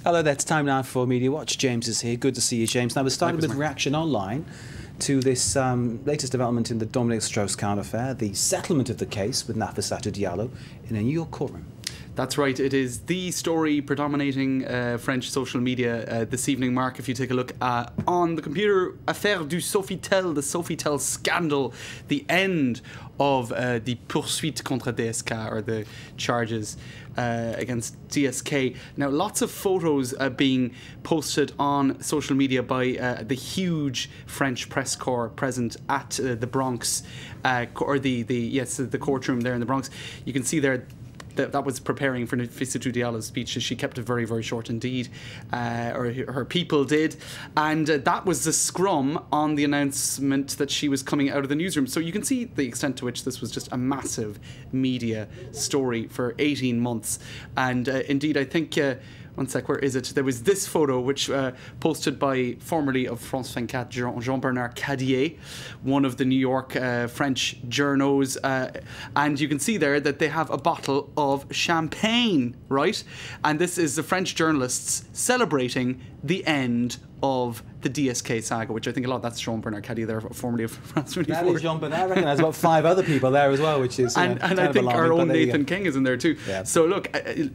Hello there, it's time now for Media Watch. James is here. Good to see you, James. Now, we're starting with reaction online to this latest development in the Dominique Strauss-Kahn affair, the settlement of the case with Nafissatou Diallo in a New York courtroom. That's right. It is the story predominating French social media this evening, Mark. If you take a look on the computer, Affaire du Sofitel, the Sofitel scandal, the end of the poursuite contre DSK, or the charges against DSK. Now, lots of photos being posted on social media by the huge French press corps present at the Bronx, or the courtroom there in the Bronx. You can see there that was preparing for Nafissatou Diallo's speech. She kept it very, very short indeed, or her people did. And that was the scrum on the announcement that she was coming out of the newsroom. So you can see the extent to which this was just a massive media story for 18 months. And indeed, I think... one sec, where is it? There was this photo which posted by formerly of France 24, Jean-Bernard Cadier, one of the New York French journos, and you can see there that they have a bottle of champagne, right? And this is the French journalists celebrating the end of the DSK saga, which I think a lot, that's Jean-Bernard Cadier there, formerly of France 24. That is Jean-Bernard. I reckon there's about 5 other people there as well, which is and I think our own Nathan King is in there too. Yeah. So look,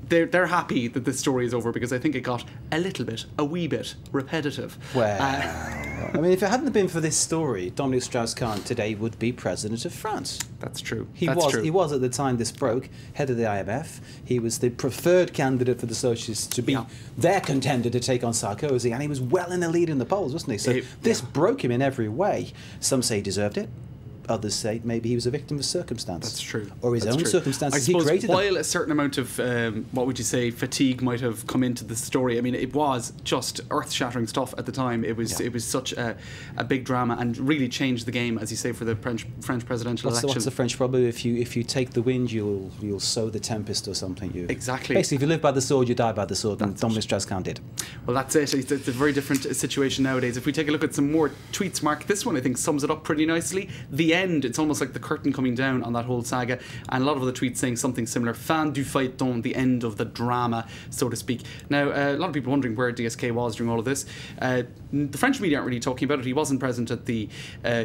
they're happy that this story is over, because I think it got a wee bit repetitive. Well, I mean, if it hadn't been for this story, Dominique Strauss-Kahn today would be president of France. That's true. He was at the time this broke, head of the IMF. He was the preferred candidate for the Socialists to be their contender to take on Sarkozy, and he was well in the lead in the polls, wasn't he? So this broke him in every way. Some say he deserved it. Others say maybe he was a victim of circumstance. That's true. Or his own circumstances. He created them. While a certain amount of, what would you say, fatigue might have come into the story, I mean, it was just earth-shattering stuff at the time. It was such a big drama, and really changed the game, as you say, for the French presidential election. What's the French problem? If you take the wind, you'll sow the tempest or something. Exactly. Basically, if you live by the sword, you die by the sword, and Dominique Strauss-Kahn did. Well, that's it. It's a very different situation nowadays. If we take a look at some more tweets, Mark, this one I think sums it up pretty nicely. The end. It's almost like the curtain coming down on that whole saga, and a lot of other tweets saying something similar. Fin du feuilleton, the end of the drama, so to speak. Now, a lot of people wondering where DSK was during all of this. The French media aren't really talking about it. He wasn't present at the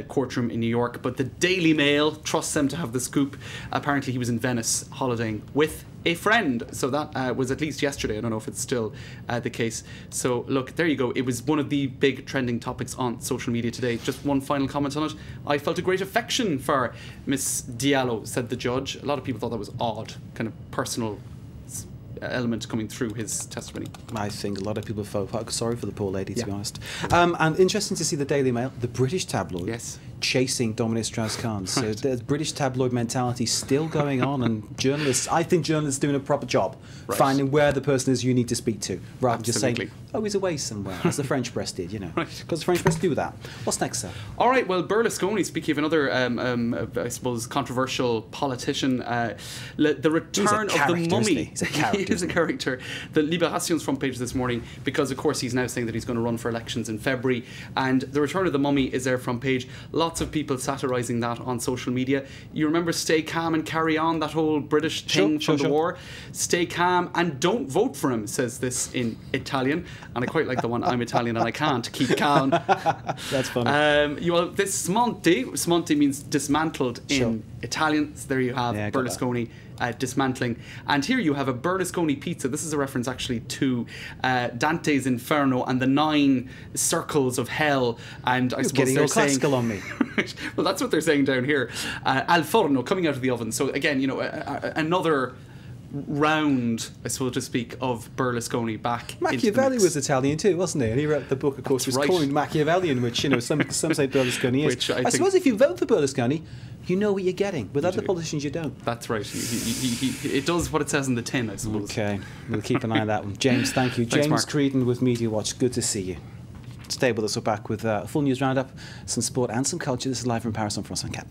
courtroom in New York, but the Daily Mail trusts them to have the scoop. Apparently he was in Venice holidaying with a friend. So that was at least yesterday. I don't know if it's still the case. So look, there you go. It was one of the big trending topics on social media today. Just one final comment on it. I felt a great affection for Miss Diallo, said the judge. A lot of people thought that was odd, kind of personal element coming through his testimony. I think a lot of people felt sorry for the poor lady, to be honest. And interesting to see the Daily Mail, the British tabloid, chasing Dominique Strauss-Kahn. So there's British tabloid mentality still going on, and journalists, I think journalists doing a proper job, finding where the person is you need to speak to, rather than just saying, oh, he's away somewhere, as the French press did, you know. Because the French press do that. What's next, sir? All right, well, Berlusconi, speaking of another, I suppose, controversial politician, the return of the mummy. He's a character. He is a character. The Libération's front page this morning, because, of course, he's now saying that he's going to run for elections in February, and the return of the mummy is their front page. Lots of people satirising that on social media. You remember Stay Calm and Carry On, that whole British thing from the war? Stay calm and don't vote for him, says this in Italian. And I quite like the one, I'm Italian and I can't keep calm. That's funny. This smonte means dismantled in Italian. So there you have Berlusconi dismantling. And here you have a Berlusconi pizza. This is a reference actually to Dante's Inferno and the 9 circles of hell. And I suppose they're saying, classical on me. Well, that's what they're saying down here. Al forno, coming out of the oven. So again, you know, another round, I suppose to speak, of Berlusconi back. Machiavelli was Italian too, wasn't he? And he wrote the book, of course, was coined Machiavellian, which, you know, some say Berlusconi is. I suppose if you vote for Berlusconi, you know what you're getting. With other politicians, you don't. That's right. It does what it says in the tin, I suppose. Okay, we'll keep an eye on that one. James, thank you. Thanks, James Creedon with Media Watch. Good to see you. Stay with us. We're back with a full news roundup, some sport and some culture. This is live from Paris on France 24.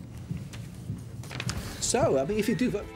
So, I mean, if you do vote...